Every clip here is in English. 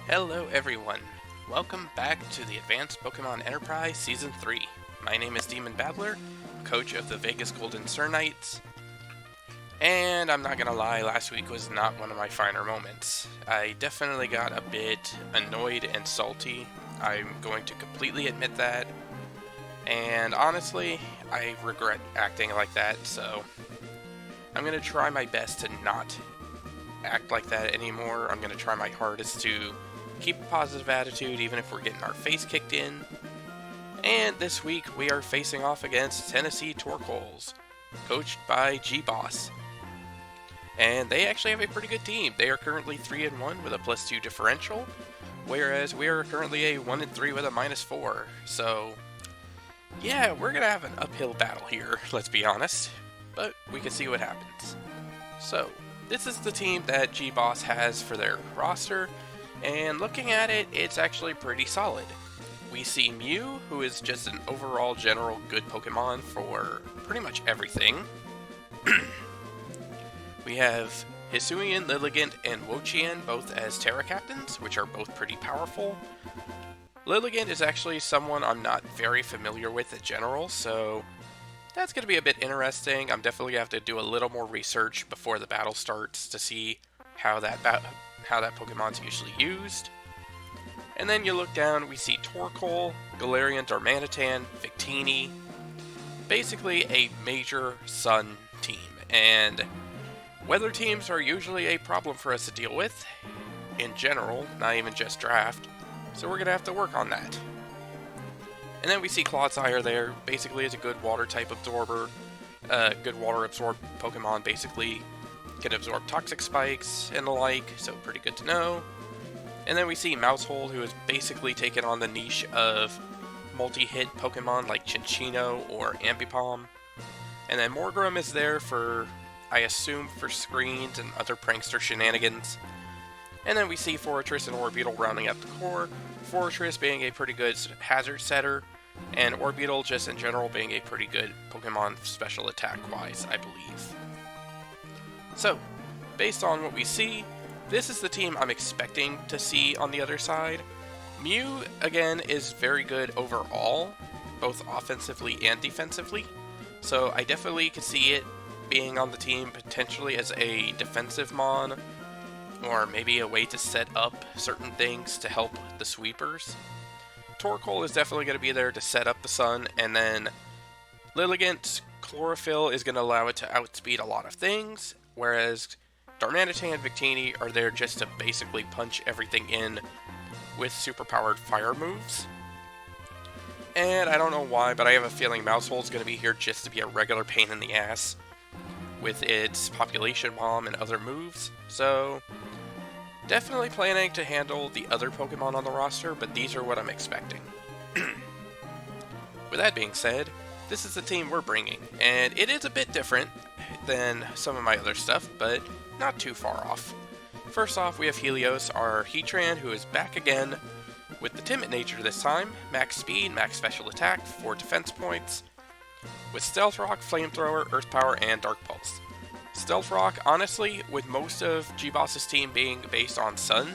Hello everyone, welcome back to the Advanced Pokemon Enterprise Season 3. My name is DemonBattler, coach of the Vegas Golden Sirnights, and I'm not gonna lie, last week was not one of my finer moments. I definitely got a bit annoyed and salty, I'm going to completely admit that, and honestly, I regret acting like that, so I'm gonna try my best to not act like that anymore. I'm gonna try my hardest to keep a positive attitude even if we're getting our face kicked in. And this week we are facing off against Tennessee Torkoals, coached by G-Boss. And they actually have a pretty good team. They are currently 3-1 with a +2 differential, whereas we are currently a 1-3 with a -4. So yeah, we're gonna have an uphill battle here, let's be honest. But we can see what happens. So this is the team that G-Boss has for their roster, and looking at it, it's actually pretty solid. We see Mew, who is just an overall general good Pokemon for pretty much everything. We have Hisuian, Lilligant, and Wo-Chien both as Terra Captains, which are both pretty powerful. Lilligant is actually someone I'm not very familiar with in general, so that's going to be a bit interesting. I'm definitely going to have to do a little more research before the battle starts to see how that Pokemon's usually used. And then you look down, we see Torkoal, Galarian Darmanitan, Victini, basically a major Sun team. And weather teams are usually a problem for us to deal with, in general, not even just draft, so we're going to have to work on that. And then we see Clodsire there, basically is a good water type absorber, good water absorb Pokemon, basically can absorb toxic spikes and the like, so pretty good to know. And then we see Maushold, who is basically taken on the niche of multi-hit Pokemon like Cinccino or Ambipom. And then Morgrem is there for, I assume, for screens and other prankster shenanigans. And then we see Forretress and Orbeetle rounding up the core, Forretress being a pretty good hazard setter, and Orbeetle just in general being a pretty good Pokemon special attack-wise, I believe. So, based on what we see, this is the team I'm expecting to see on the other side. Mew, again, is very good overall, both offensively and defensively, so I definitely could see it being on the team potentially as a defensive mon, or maybe a way to set up certain things to help the sweepers. Torkoal is definitely going to be there to set up the Sun, and then Lilligant's Chlorophyll is going to allow it to outspeed a lot of things, whereas Darmanitan and Victini are there just to basically punch everything in with superpowered fire moves. And I don't know why, but I have a feeling Maushold's going to be here just to be a regular pain in the ass with its population bomb and other moves, so definitely planning to handle the other Pokemon on the roster, but these are what I'm expecting. With that being said, this is the team we're bringing, and it is a bit different than some of my other stuff, but not too far off. First off, we have Helios, our Heatran, who is back again with the Timid nature this time, max speed, max special attack, 4 defense points, with Stealth Rock, Flamethrower, Earth Power, and Dark Pulse. Stealth Rock, honestly, with most of G-Boss's team being based on Sun,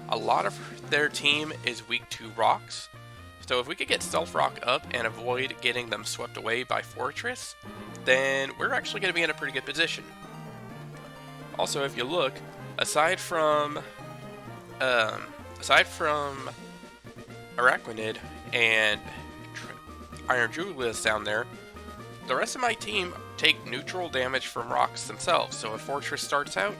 a lot of their team is weak to rocks, so if we could get Stealth Rock up and avoid getting them swept away by Forretress, then we're actually going to be in a pretty good position. Also, if you look, aside from Araquanid and Iron Julius down there, the rest of my team take neutral damage from rocks themselves, so if Fortress starts out,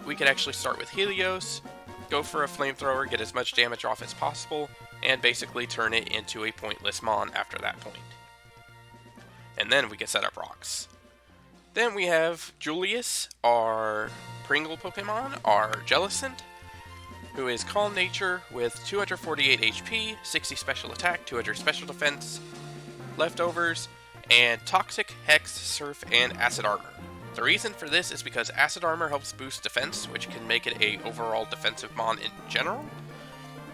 we could actually start with Helios, go for a Flamethrower, get as much damage off as possible, and basically turn it into a pointless mon after that point. And then we can set up rocks. Then we have Julius, our Pringle Pokemon, our Jellicent, who is Calm Nature with 248 HP, 60 special attack, 200 special defense, leftovers, and Toxic, Hex, Surf, and Acid Armor. The reason for this is because Acid Armor helps boost defense, which can make it a overall defensive mon in general.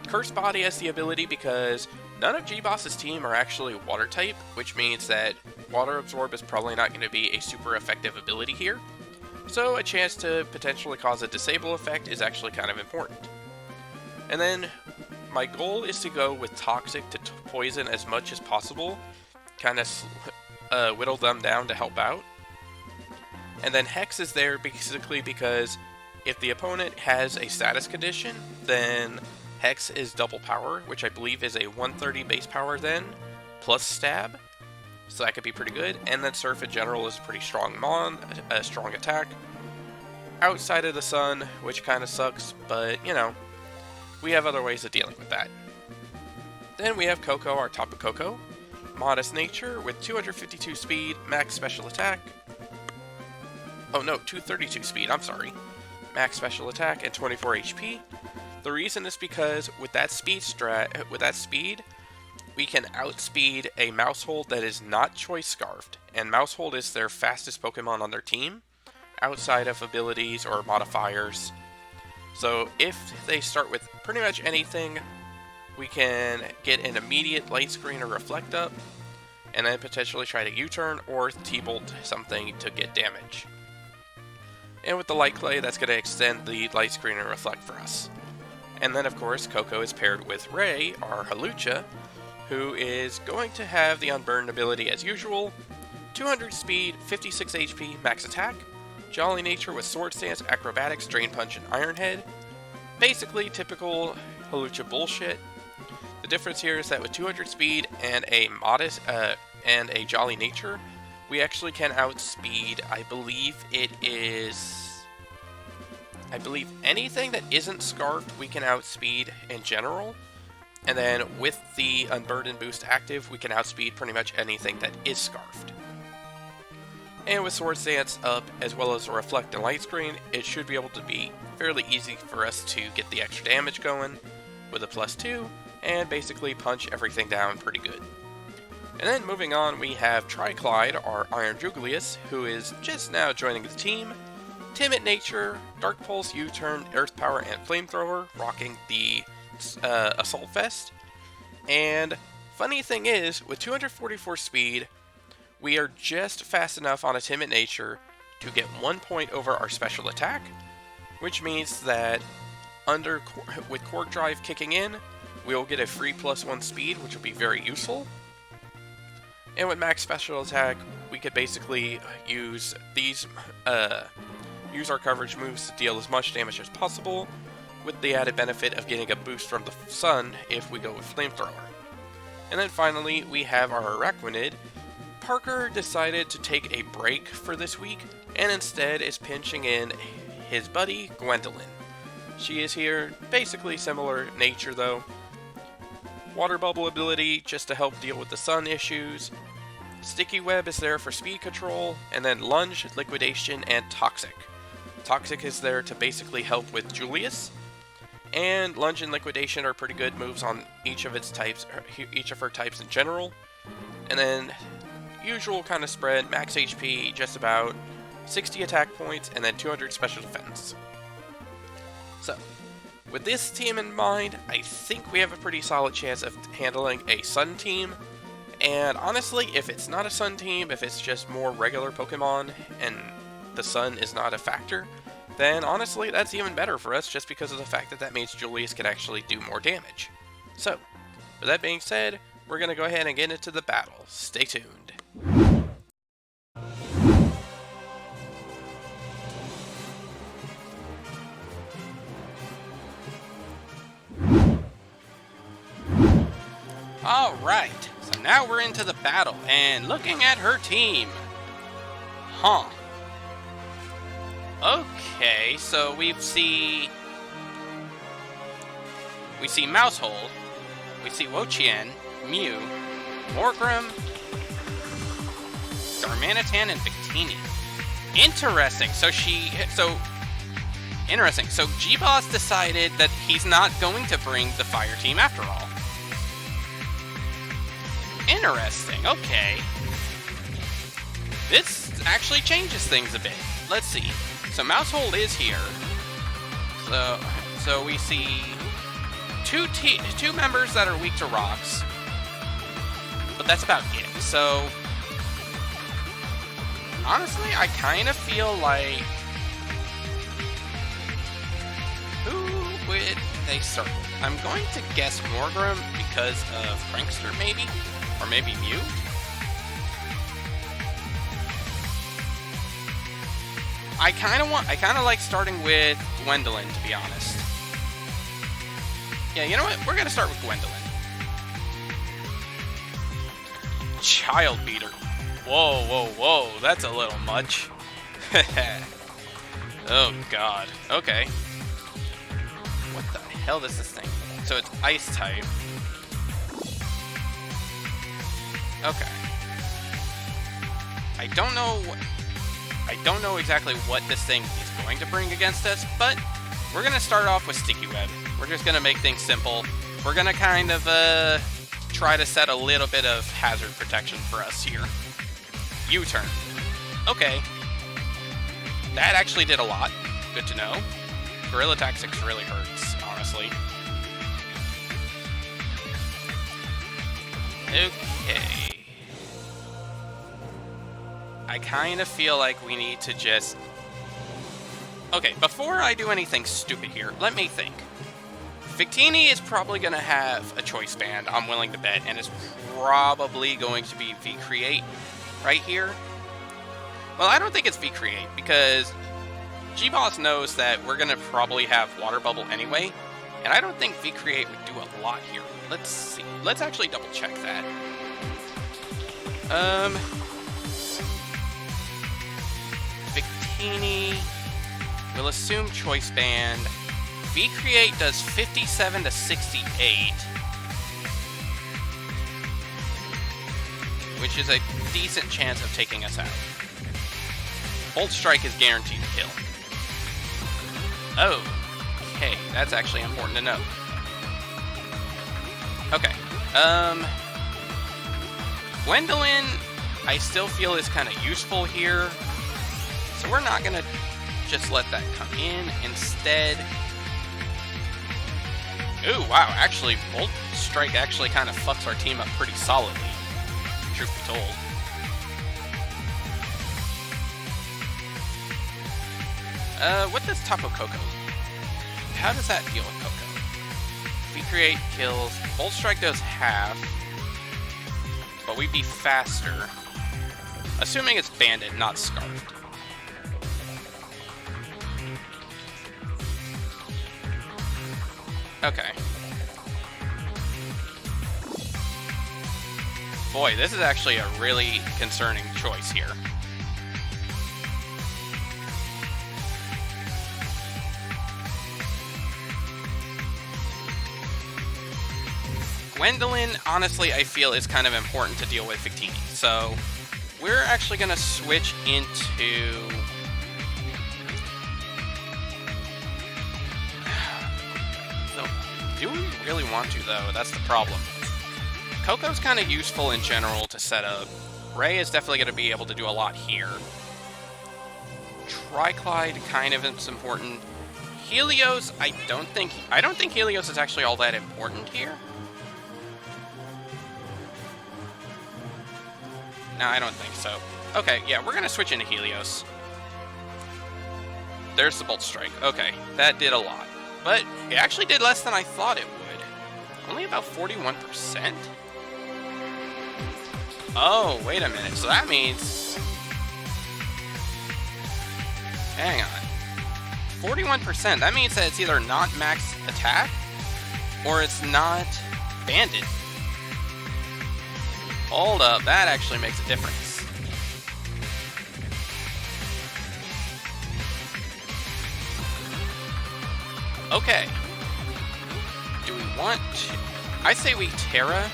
Curse Body has the ability because none of G-Boss's team are actually water type, which means that Water Absorb is probably not going to be a super effective ability here. So a chance to potentially cause a disable effect is actually kind of important. And then my goal is to go with Toxic to poison as much as possible, kind of whittle them down to help out. And then Hex is there basically because if the opponent has a status condition, then Hex is double power, which I believe is a 130 base power then, plus stab. So that could be pretty good. And then Surf in general is a pretty strong a strong attack. Outside of the Sun, which kind of sucks, but you know, we have other ways of dealing with that. Then we have Coco, our Tapu Koko. Modest nature with 252 speed, max special attack. Oh no, 232 speed, I'm sorry. Max special attack and 24 HP. The reason is because with that speed, we can outspeed a Mousehold that is not Choice Scarfed, and Mousehold is their fastest Pokemon on their team, outside of abilities or modifiers. So if they start with pretty much anything, we can get an immediate Light Screen or Reflect up, and then potentially try to U-turn or T-Bolt something to get damage. And with the Light Clay, that's going to extend the Light Screen and Reflect for us. And then of course, Coco is paired with Ray, our Hawlucha, who is going to have the Unburned ability as usual, 200 speed, 56 HP, max attack, Jolly Nature with Sword Stance, Acrobatics, Drain Punch, and Iron Head. Basically typical Hawlucha bullshit. The difference here is that with 200 speed and a Jolly Nature, we actually can outspeed, I believe anything that isn't Scarfed we can outspeed in general. And then with the Unburden boost active, we can outspeed pretty much anything that is Scarfed. And with Sword Stance up, as well as a Reflect and Light Screen, it should be able to be fairly easy for us to get the extra damage going with a +2, and basically punch everything down pretty good. And then moving on, we have Triclyde, our Iron Jugulius, who is just now joining the team. Timid Nature, Dark Pulse, U-Turn, Earth Power, and Flamethrower, rocking the Assault Vest. And funny thing is, with 244 speed, we are just fast enough on a Timid Nature to get 1 point over our special attack, which means that with Cork Drive kicking in, we'll get a free +1 speed, which will be very useful. And with max special attack, we could basically use our coverage moves to deal as much damage as possible, with the added benefit of getting a boost from the Sun if we go with Flamethrower. And then finally, we have our Araquanid. Parker decided to take a break for this week, and instead is pinching in his buddy, Gwendolyn. She is here, basically similar nature though. Water Bubble ability, just to help deal with the Sun issues. Sticky Web is there for speed control, and then Lunge, Liquidation, and Toxic. Toxic is there to basically help with Julius, and Lunge and Liquidation are pretty good moves on each of its types, each of her types in general. And then usual kind of spread, max HP, just about 60 attack points, and then 200 special defense. So, with this team in mind, I think we have a pretty solid chance of handling a Sun team. And honestly, if it's not a Sun team, if it's just more regular Pokemon, and the Sun is not a factor, then honestly, that's even better for us, just because of the fact that that means Julius can actually do more damage. So, with that being said, we're going to go ahead and get into the battle. Stay tuned. Alright, so now we're into the battle, and looking at her team. Huh. Okay, so we see Mousehold, we see Wo-Chien, Mew, Morgrem, Darmanitan, and Victini. Interesting. So G-Boss decided that he's not going to bring the fire team after all. Interesting. Okay. This actually changes things a bit. Let's see. So Mousehold is here. So we see two members that are weak to rocks, but that's about it. So honestly, I kind of feel like who would they circle. I'm going to guess Morgrim because of Prankster, maybe? Or maybe Mew? I kind of like starting with Gwendolyn, to be honest. Yeah, you know what? We're gonna start with Gwendolyn. Child Beater. Whoa, whoa, whoa, that's a little much. Oh god. Okay. What the hell is this thing? So it's ice type. Okay. I don't know exactly what this thing is going to bring against us, but we're gonna start off with Sticky Web. We're just gonna make things simple. We're gonna kind of try to set a little bit of hazard protection for us here. U-turn. Okay. That actually did a lot. Good to know. Gorilla Tactics really hurts, honestly. Okay. I kind of feel like we need to just... Okay, before I do anything stupid here, let me think. Victini is probably going to have a choice band, I'm willing to bet, and it's probably going to be V-Create right here. Well, I don't think it's V-Create, because G-Boss knows that we're going to probably have Water Bubble anyway, and I don't think V-Create would do a lot here. Let's see. Let's actually double-check that. Victini... We'll assume Choice Band. V-Create does 57 to 68. Which is a decent chance of taking us out. Bolt Strike is guaranteed to kill. Oh. Okay, that's actually important to know. Okay. Gwendolyn, I still feel is kind of useful here. So we're not going to just let that come in. Instead... Ooh, wow, actually, Bolt Strike actually kind of fucks our team up pretty solidly, truth be told. What does Tapu Koko? How does that deal with Koko? V-Create kills. Bolt Strike does half, but we'd be faster. Assuming it's Banded, not Scarfed. Okay. Boy, this is actually a really concerning choice here. Gwendolyn, honestly, I feel is kind of important to deal with Victini. So, we're actually going to switch into... Do we really want to, though? That's the problem. Koko's kind of useful in general to set up. Ray is definitely going to be able to do a lot here. Triclide kind of is important. Helios, I don't think Helios is actually all that important here. No, I don't think so. Okay, yeah, we're going to switch into Helios. There's the Bolt Strike. Okay, that did a lot. But it actually did less than I thought it would. Only about 41%? Oh, wait a minute. So that means... Hang on. 41%. That means that it's either not max attack, or it's not banded. Hold up. That actually makes a difference. Okay. Do we want to... I say we Terra.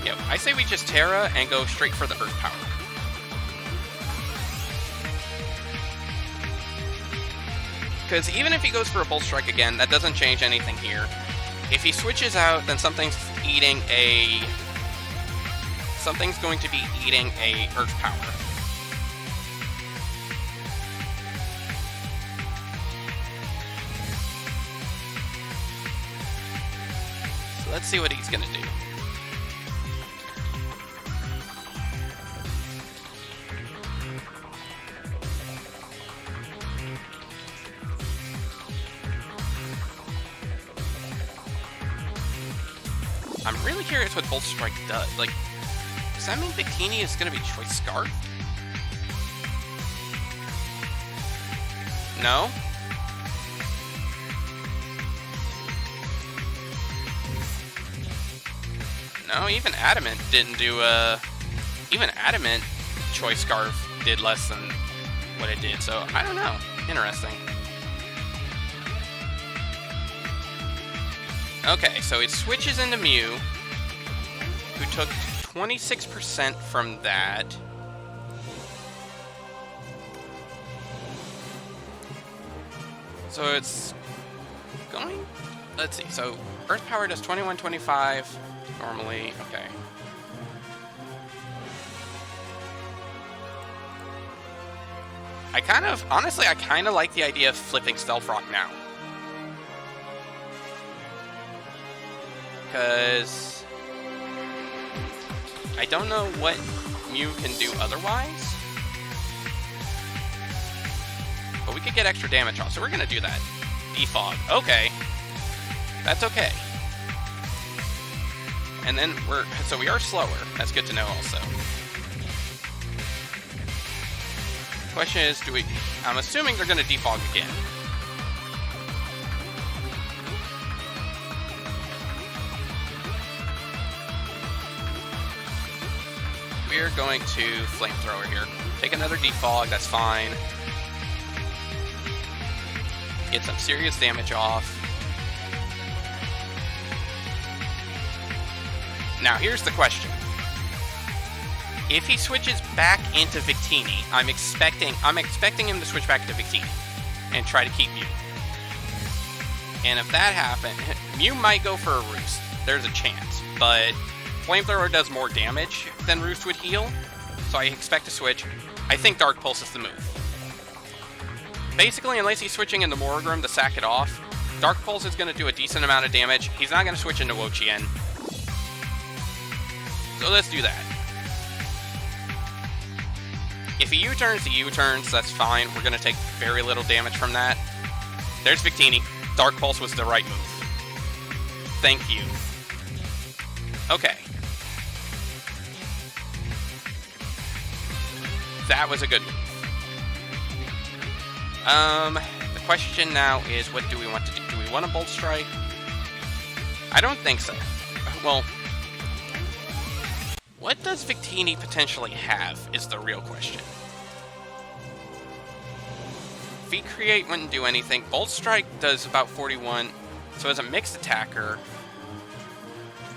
Yep, I say we just Terra and go straight for the Earth Power. Because even if he goes for a Bolt Strike again, that doesn't change anything here. If he switches out, then something's going to be eating a Earth Power. Let's see what he's gonna do. I'm really curious what Bolt Strike does. Like, does that mean Victini is going to be Choice Scarf? No? No, even Adamant didn't do even Adamant Choice Scarf did less than what it did, so I don't know. Interesting. Okay, so it switches into Mew, who took 26% from that. So it's going... Let's see, so Earth Power does 21, 25 normally. Okay. Honestly, I kind of like the idea of flipping Stealth Rock now. Because I don't know what Mew can do otherwise. But we could get extra damage off, so we're going to do that. Defog. Okay. That's okay. And then so we are slower. That's good to know also. Question is, I'm assuming they're going to defog again. We're going to Flamethrower here. Take another defog, that's fine. Get some serious damage off. Now, here's the question. If he switches back into Victini, I'm expecting him to switch back to Victini and try to keep Mew. And if that happens, Mew might go for a Roost. There's a chance, but Flamethrower does more damage than Roost would heal, so I expect to switch. I think Dark Pulse is the move. Basically, unless he's switching into Morrigram to sack it off, Dark Pulse is going to do a decent amount of damage. He's not going to switch into Wo-Chien. So let's do that. If he U-turns, he U-turns, that's fine. We're going to take very little damage from that. There's Victini. Dark Pulse was the right move. Thank you. Okay. That was a good move. The question now is, what do we want to do? Do we want a Bolt Strike? I don't think so. Well, what does Victini potentially have is the real question. V-Create wouldn't do anything. Bolt Strike does about 41. So as a mixed attacker...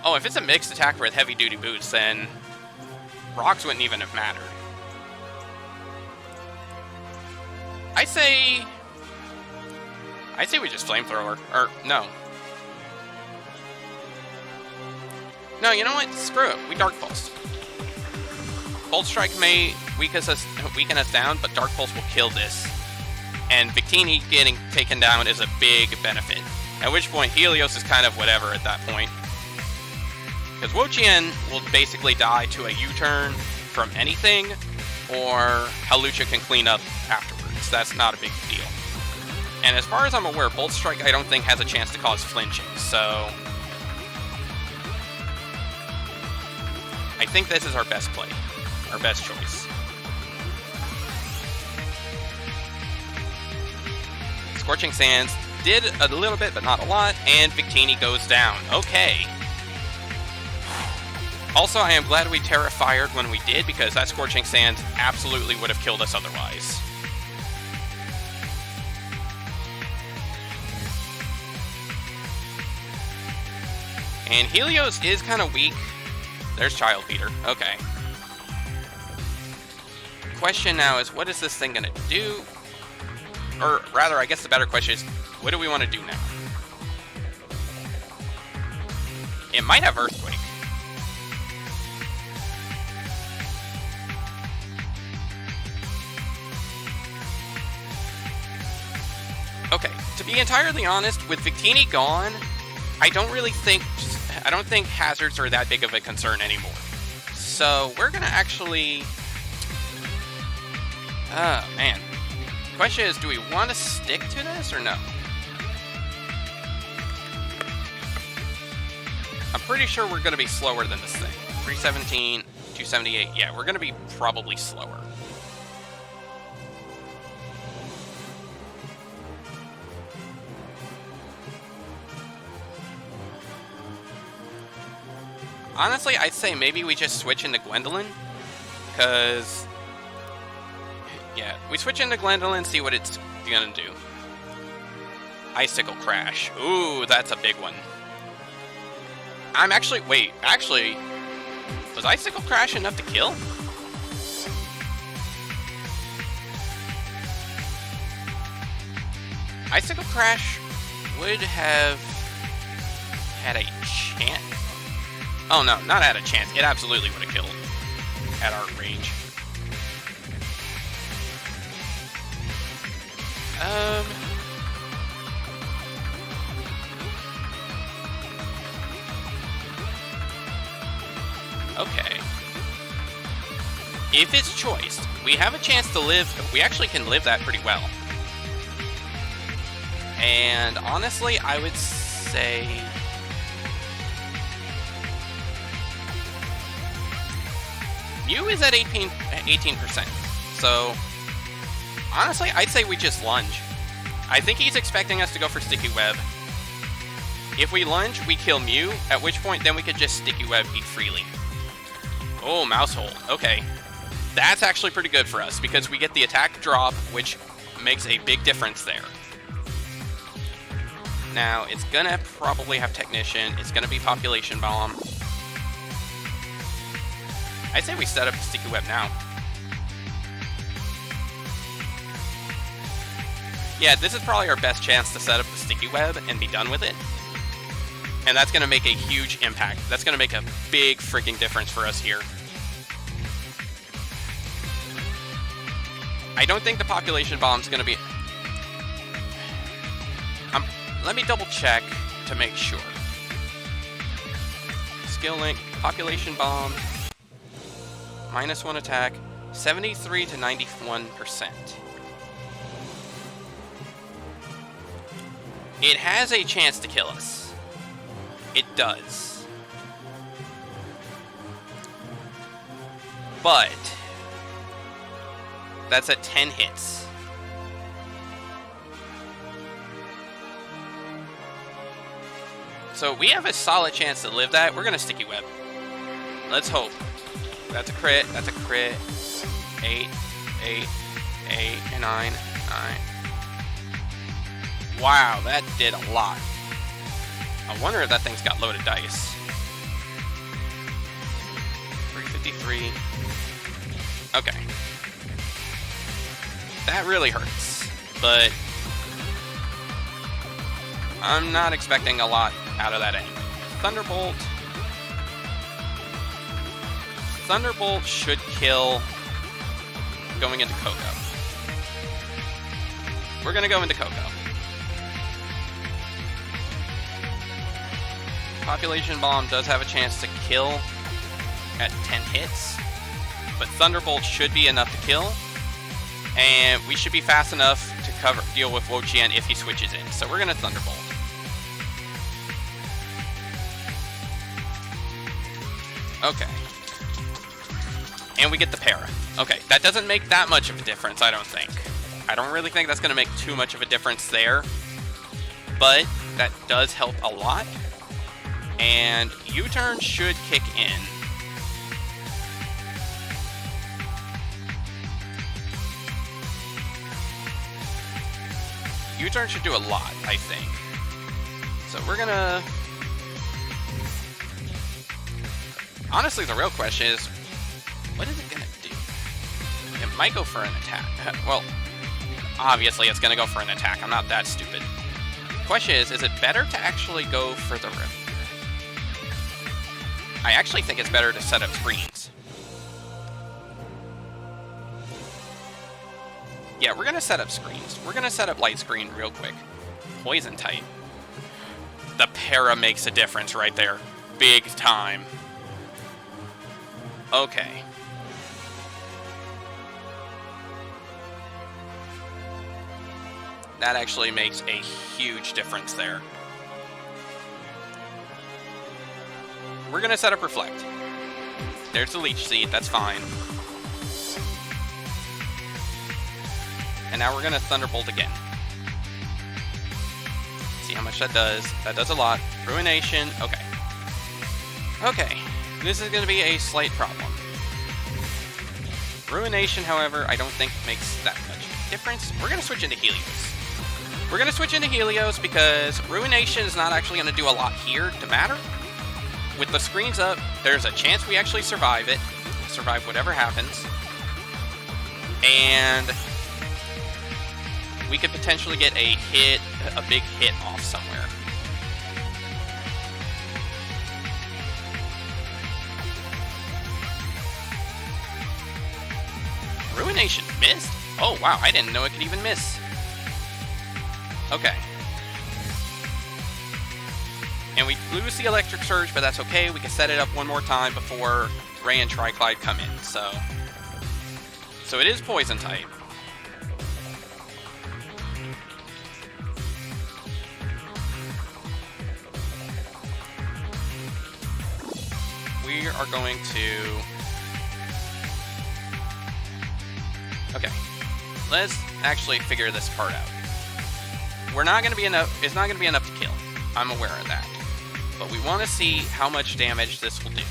Oh, if it's a mixed attacker with heavy-duty boots, then rocks wouldn't even have mattered. I say we just Flamethrower. Or, no. No, you know what? Screw it. We Dark Pulse. Bolt Strike may weaken us down, but Dark Pulse will kill this. And Victini getting taken down is a big benefit. At which point, Helios is kind of whatever at that point. Because Wo-Chien will basically die to a U-turn from anything, or Hawlucha can clean up afterwards. That's not a big deal. And as far as I'm aware, Bolt Strike I don't think has a chance to cause flinching, so... I think this is our best play. Our best choice. Scorching Sands did a little bit, but not a lot, and Victini goes down. Okay. Also, I am glad we Terra Fired when we did, because that Scorching Sands absolutely would have killed us otherwise. And Helios is kind of weak. There's Child Beater. Okay. Question now is, what is this thing going to do? Or rather, I guess the better question is, what do we want to do now? It might have Earthquake. Okay, to be entirely honest, with Victini gone, I don't think hazards are that big of a concern anymore. So we're gonna actually... Oh, man. Question is, do we want to stick to this or no? I'm pretty sure we're going to be slower than this thing. 317, 278. Yeah, we're going to be probably slower. Honestly, I'd say maybe we just switch into Gwendolyn, because, yeah, we switch into Gwendolyn, see what it's gonna do. Icicle Crash. Ooh, that's a big one. I'm actually, wait, actually, was Icicle Crash enough to kill? Icicle Crash would have had a chance. Oh no, not had a chance. It absolutely would have killed at our range. Okay. If it's choiced, we have a chance to live. We actually can live that pretty well. And honestly, I would say Mew is at 18%. So honestly, I'd say we just lunge. I think he's expecting us to go for Sticky Web. If we lunge, we kill Mew, at which point then we could just Sticky Web eat freely. Oh, Mouse Hole. Okay. That's actually pretty good for us, because we get the attack drop, which makes a big difference there. Now, it's gonna probably have Technician. It's gonna be Population Bomb. I'd say we set up the Sticky Web now. Yeah, this is probably our best chance to set up the Sticky Web and be done with it. And that's going to make a huge impact. That's going to make a big freaking difference for us here. I don't think the Population Bomb's going to be... let me double check to make sure. Skill Link, Population Bomb, -1 attack, 73 to 91%. It has a chance to kill us. It does. But that's at 10 hits. So we have a solid chance to live that. We're going to Sticky Web. Let's hope. That's a crit. That's a crit. 8, 8, 8, 9, 9. Wow, that did a lot. I wonder if that thing's got loaded dice. 353. Okay. That really hurts, but I'm not expecting a lot out of that end. Thunderbolt. Thunderbolt should kill going into Coco. We're gonna go into Coco. Population Bomb does have a chance to kill at 10 hits, but Thunderbolt should be enough to kill, and we should be fast enough to deal with Wo-Chien if he switches in. So we're gonna Thunderbolt. Okay. And we get the para. Okay, that doesn't make that much of a difference, I don't think. I don't really think that's gonna make too much of a difference there, but that does help a lot. And U-turn should kick in. U-turn should do a lot, I think. So we're gonna... Honestly, the real question is, what is it gonna do? It might go for an attack. Well, obviously it's gonna go for an attack. I'm not that stupid. Question is it better to actually go for the rip? I actually think it's better to set up screens. Yeah, we're gonna set up screens. We're gonna set up light screen real quick. Poison type. The para makes a difference right there. Big time. Okay. That actually makes a huge difference there. we're gonna set up Reflect. There's the Leech Seed, that's fine. And now we're gonna Thunderbolt again. See how much that does. That does a lot. Ruination, okay. Okay, this is gonna be a slight problem. Ruination, however, I don't think makes that much difference. We're gonna switch into Helios. We're gonna switch into Helios because Ruination is not actually gonna do a lot here to matter. With the screens up, there's a chance we actually survive it. Survive whatever happens. And we could potentially get a big hit off somewhere. Ruination missed? Oh wow, I didn't know it could even miss. Okay. And we lose the Electric Surge, but that's okay. We can set it up one more time before Ray and Triclide come in, so it is Poison type. We are going to... Okay. Let's actually figure this part out. We're not going to be enough... It's not going to be enough to kill. I'm aware of that. But we want to see how much damage this will do.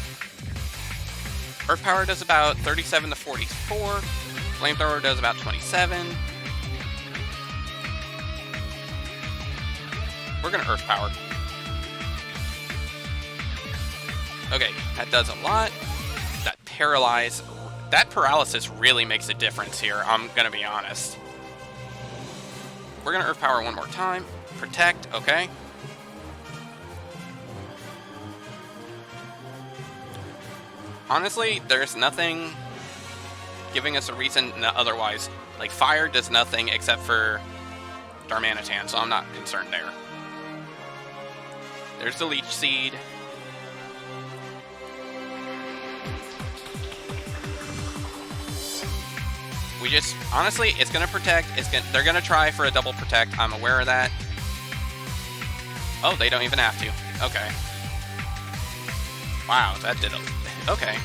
Earth Power does about 37 to 44. Flamethrower does about 27. We're going to Earth Power. Okay, that does a lot. That paralysis really makes a difference here, I'm gonna be honest. We're gonna Earth Power one more time. Protect, okay. Honestly, there's nothing giving us a reason otherwise. Like, Fire does nothing except for Darmanitan, so I'm not concerned there. There's the Leech Seed. We just, honestly, it's gonna protect. They're gonna try for a double protect. I'm aware of that. Oh, they don't even have to. Okay. Wow, that did a... Okay.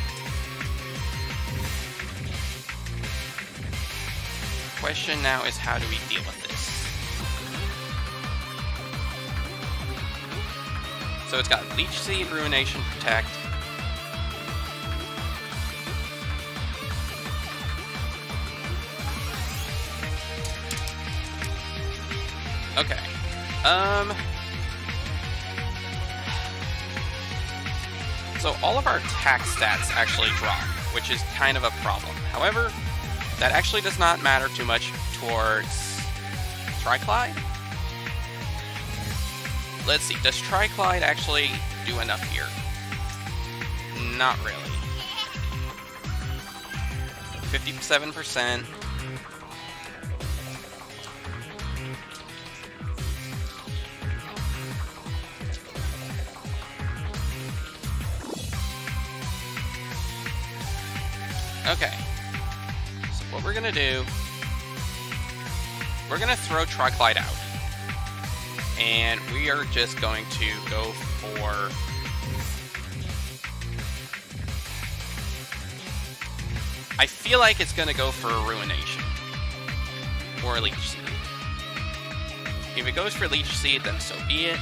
Question now is, how do we deal with this? So it's got Leech Seed, Ruination, Protect. Okay. So all of our attack stats actually drop, which is kind of a problem. However, that actually does not matter too much towards Triclide. Let's see, does Triclide actually do enough here? Not really. 57%. Okay, so what we're gonna do, we're gonna throw Triclide out, and we are just going to go for, I feel like it's gonna go for a Ruination, or a Leech Seed. If it goes for Leech Seed, then so be it.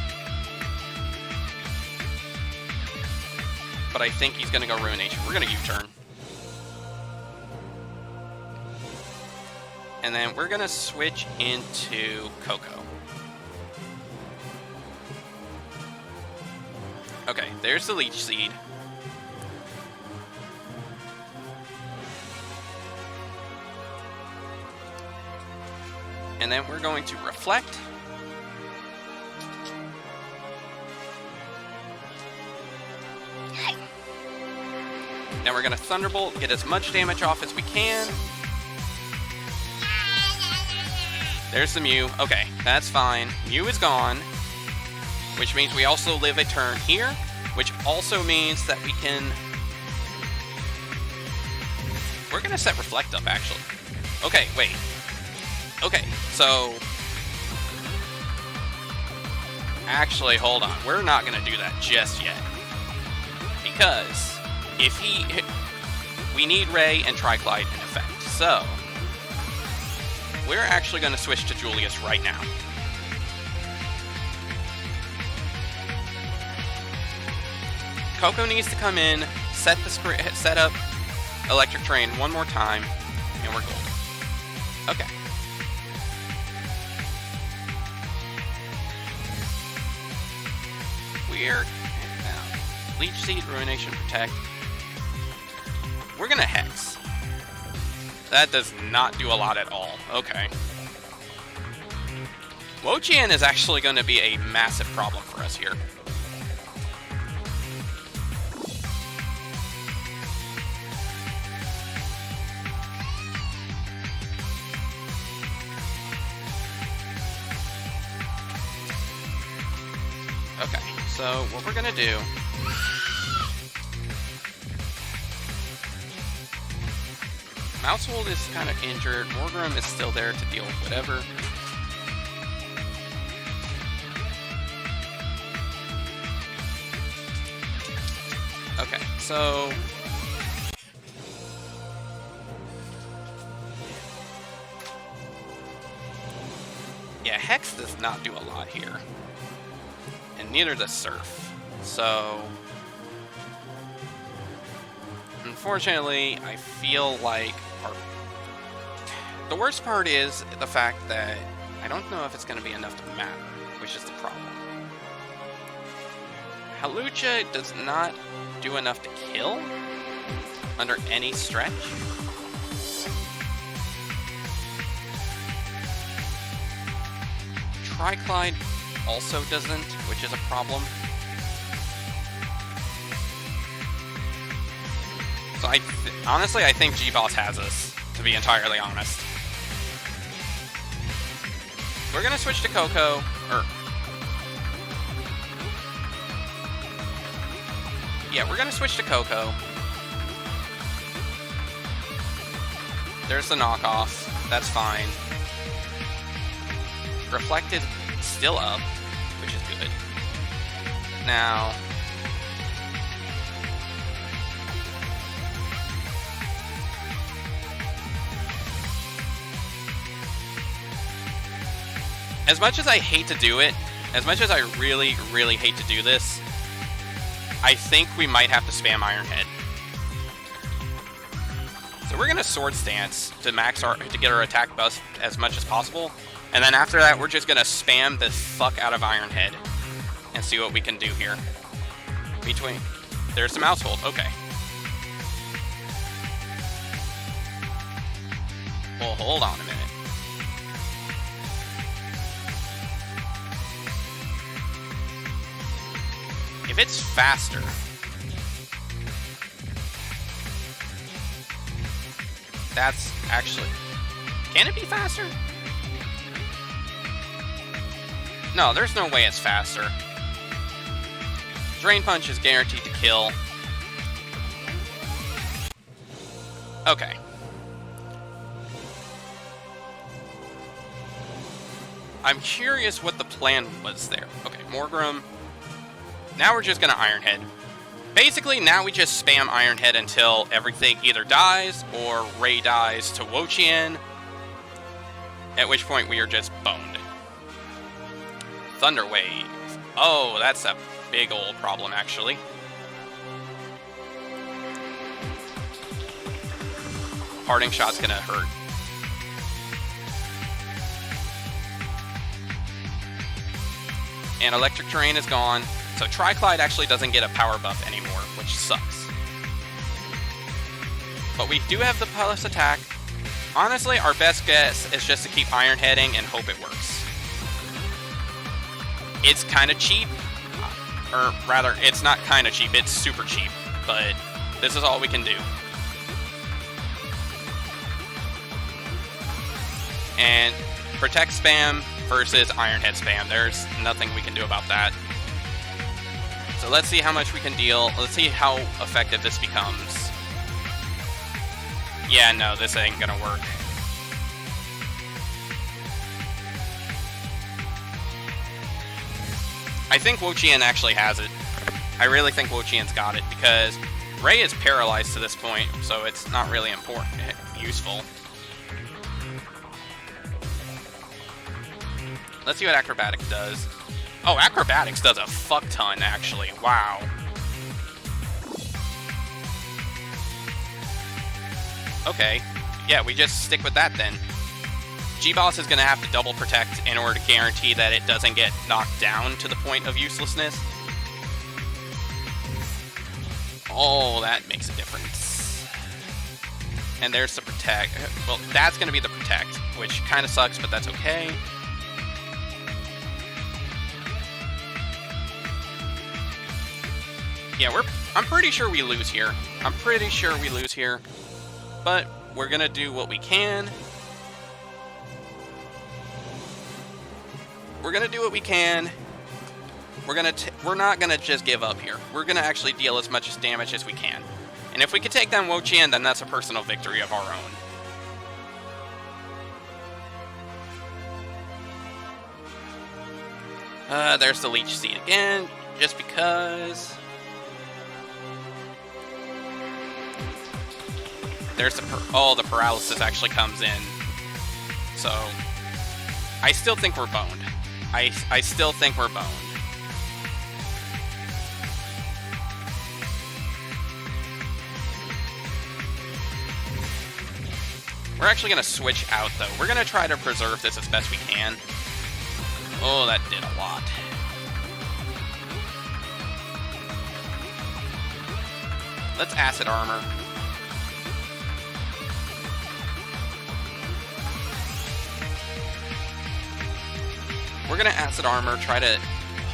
But I think he's gonna go Ruination. We're gonna U-turn. And then we're gonna switch into Coco. Okay, there's the Leech Seed. And then we're going to Reflect. Now we're gonna Thunderbolt, get as much damage off as we can. There's the Mew. Okay, that's fine. Mew is gone, which means we also live a turn here, which also means that we can... We're going to set Reflect up, actually. Okay, wait. Okay, so... Actually, hold on. We're not going to do that just yet. because if we need Ray and Triclide in effect. So we're actually going to switch to Julius right now. Coco needs to come in, set up Electric Terrain one more time, and we're golden. Okay. We're now Leech Seed, Ruination, Protect. We're gonna Hex. That does not do a lot at all. Okay. Wo-Chien is actually going to be a massive problem for us here. Okay, so what we're gonna do... Mousehold is kind of injured. Morgrim is still there to deal with whatever. Okay, so... yeah, Hex does not do a lot here. And neither does Surf. So... unfortunately, I feel like the worst part is the fact that I don't know if it's going to be enough to matter, which is the problem. Hawlucha does not do enough to kill under any stretch. Triclide also doesn't, which is a problem. So honestly, I think G-Boss has us, to be entirely honest. We're gonna switch to Coco, yeah, we're gonna switch to Coco. There's the knockoff, that's fine. Reflected still up, which is good. Now... as much as I hate to do it, as much as I really, really hate to do this, I think we might have to spam Iron Head. So we're gonna Sword Stance to get our attack buff as much as possible, and then after that, we're just gonna spam the fuck out of Iron Head and see what we can do here. There's some Household. Okay. Well, hold on a minute. If it's faster... that's actually... can it be faster? No, there's no way it's faster. Drain Punch is guaranteed to kill. Okay. I'm curious what the plan was there. Okay, Morgrim... now we're just gonna Iron Head. Basically, now we just spam Iron Head until everything either dies or Ray dies to Wo-Chien, at which point we are just boned. Thunder Wave. Oh, that's a big old problem, actually. Parting Shot's gonna hurt. And Electric Terrain is gone. So Triclide actually doesn't get a power buff anymore, which sucks. But we do have the plus attack. Honestly, our best guess is just to keep Iron Heading and hope it works. It's kind of cheap. Or rather, it's not kind of cheap, it's super cheap. But this is all we can do. And Protect spam versus Iron Head spam. There's nothing we can do about that. So let's see how much we can deal. Let's see how effective this becomes. Yeah, no, this ain't gonna work. I think Wo-Chien actually has it. I really think Wo-Chien's got it, because Ray is paralyzed to this point, so it's not really useful. Let's see what Acrobatics does. Oh, Acrobatics does a fuck ton, actually. Wow. Okay. Yeah, we just stick with that then. G-Boss is going to have to double protect in order to guarantee that it doesn't get knocked down to the point of uselessness. Oh, that makes a difference. And there's the protect. Well, that's going to be the protect, which kind of sucks, but that's okay. Yeah, I'm pretty sure we lose here. I'm pretty sure we lose here. But we're going to do what we can. We're going to do what we can. We're not going to just give up here. We're going to actually deal as much damage as we can. And if we can take down Wo-Chien, then that's a personal victory of our own. There's the Leech Seed again, just because. There's the the paralysis actually comes in. So I still think we're boned. I still think we're boned. We're actually going to switch out, though. We're going to try to preserve this as best we can. Oh, that did a lot. Let's Acid Armor. We're going to Acid Armor, try to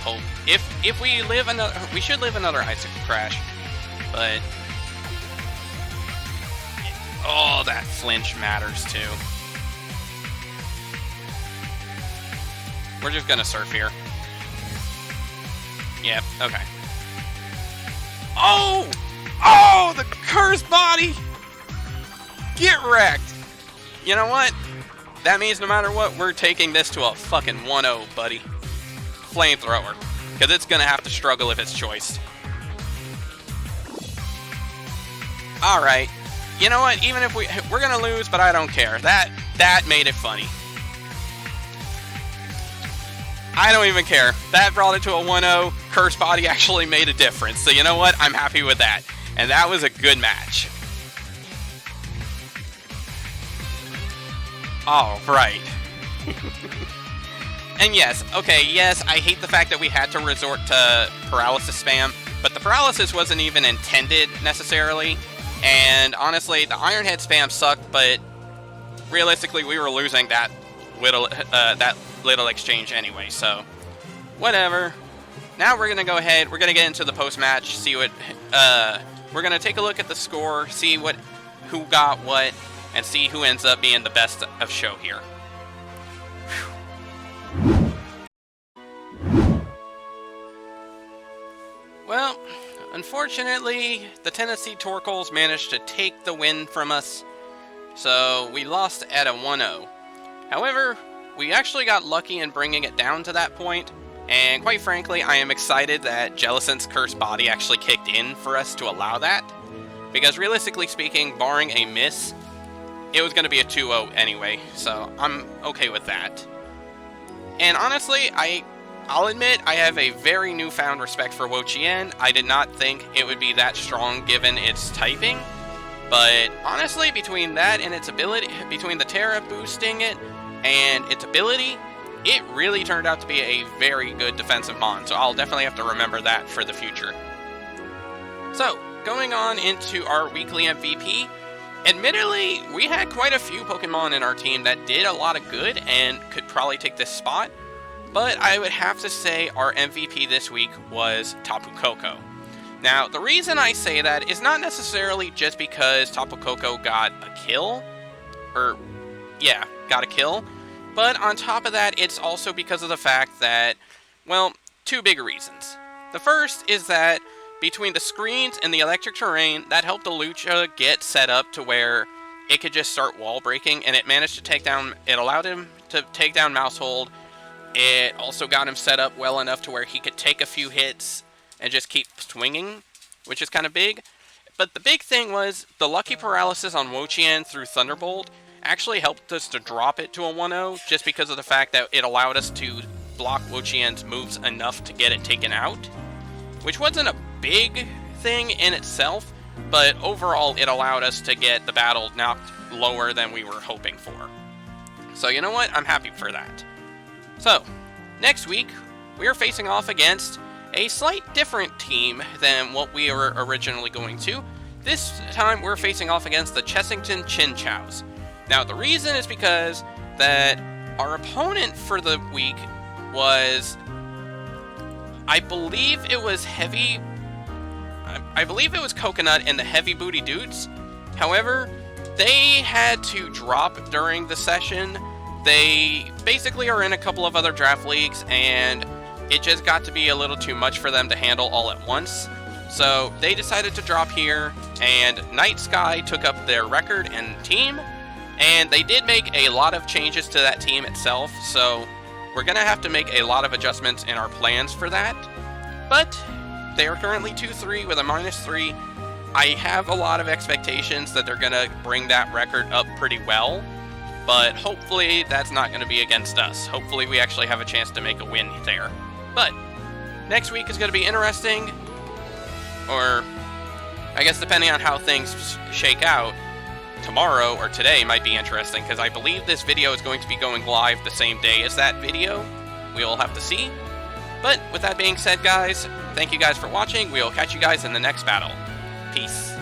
hope. If we live another... We should live another Icicle Crash, but... Oh, that flinch matters, too. We're just gonna surf here. Yep, okay. Oh! Oh, the cursed body! Get wrecked! You know what? That means no matter what, we're taking this to a fucking 1-0, buddy. Flamethrower. Because it's gonna have to struggle if it's choiced. Alright. You know what? Even if we're gonna lose, but I don't care. That made it funny. I don't even care. That brought it to a 1-0. Curse Body actually made a difference. So you know what? I'm happy with that. And that was a good match. All right. And yes, okay, yes, I hate the fact that we had to resort to paralysis spam, but the paralysis wasn't even intended necessarily. And honestly, the Iron Head spam sucked, but realistically, we were losing that little exchange anyway, so whatever. Now we're gonna go ahead. We're gonna get into the post-match. See what. We're gonna take a look at the score, see who got what, and see who ends up being the best of show here. Whew. Well. Unfortunately, the Tennessee Torkoals managed to take the win from us, so we lost at a 1-0. However, we actually got lucky in bringing it down to that point, and quite frankly, I am excited that Jellicent's Cursed Body actually kicked in for us to allow that, because realistically speaking, barring a miss, it was going to be a 2-0 anyway, so I'm okay with that. And honestly, I'll admit, I have a very newfound respect for Wo-Chien. I did not think it would be that strong given its typing. But honestly, between that and its ability, between the Terra boosting it and its ability, it really turned out to be a very good defensive mon. So I'll definitely have to remember that for the future. So, going on into our weekly MVP. Admittedly, we had quite a few Pokemon in our team that did a lot of good and could probably take this spot. But I would have to say our MVP this week was Tapu Koko. Now, the reason I say that is not necessarily just because Tapu Koko got a kill. Got a kill. But on top of that, it's also because of the fact that, well, two big reasons. The first is that between the screens and the electric terrain, that helped the Lucha get set up to where it could just start wall breaking, and it managed to take down, it allowed him to take down Mousehold. It also got him set up well enough to where he could take a few hits and just keep swinging, which is kind of big. But the big thing was the Lucky Paralysis on Wo-Chien through Thunderbolt actually helped us to drop it to a 1-0, just because of the fact that it allowed us to block Wo-Chien's moves enough to get it taken out, which wasn't a big thing in itself, but overall it allowed us to get the battle knocked lower than we were hoping for. So you know what? I'm happy for that. So, next week, we are facing off against a slight different team than what we were originally going to. This time, we're facing off against the Chessington Chinchows. Now, the reason is because that our opponent for the week was, I believe it was Coconut and the Heavy Booty Dudes. However, they had to drop during the session. They basically are in a couple of other draft leagues, and it just got to be a little too much for them to handle all at once. So they decided to drop here, and Night Sky took up their record and team, and they did make a lot of changes to that team itself, so we're going to have to make a lot of adjustments in our plans for that. But they are currently 2-3 with a -3. I have a lot of expectations that they're going to bring that record up pretty well, but hopefully that's not going to be against us. Hopefully we actually have a chance to make a win there. But next week is going to be interesting, or I guess depending on how things shake out, tomorrow or today might be interesting, because I believe this video is going to be going live the same day as that video. We'll have to see. But with that being said, guys, thank you guys for watching. We'll catch you guys in the next battle. Peace.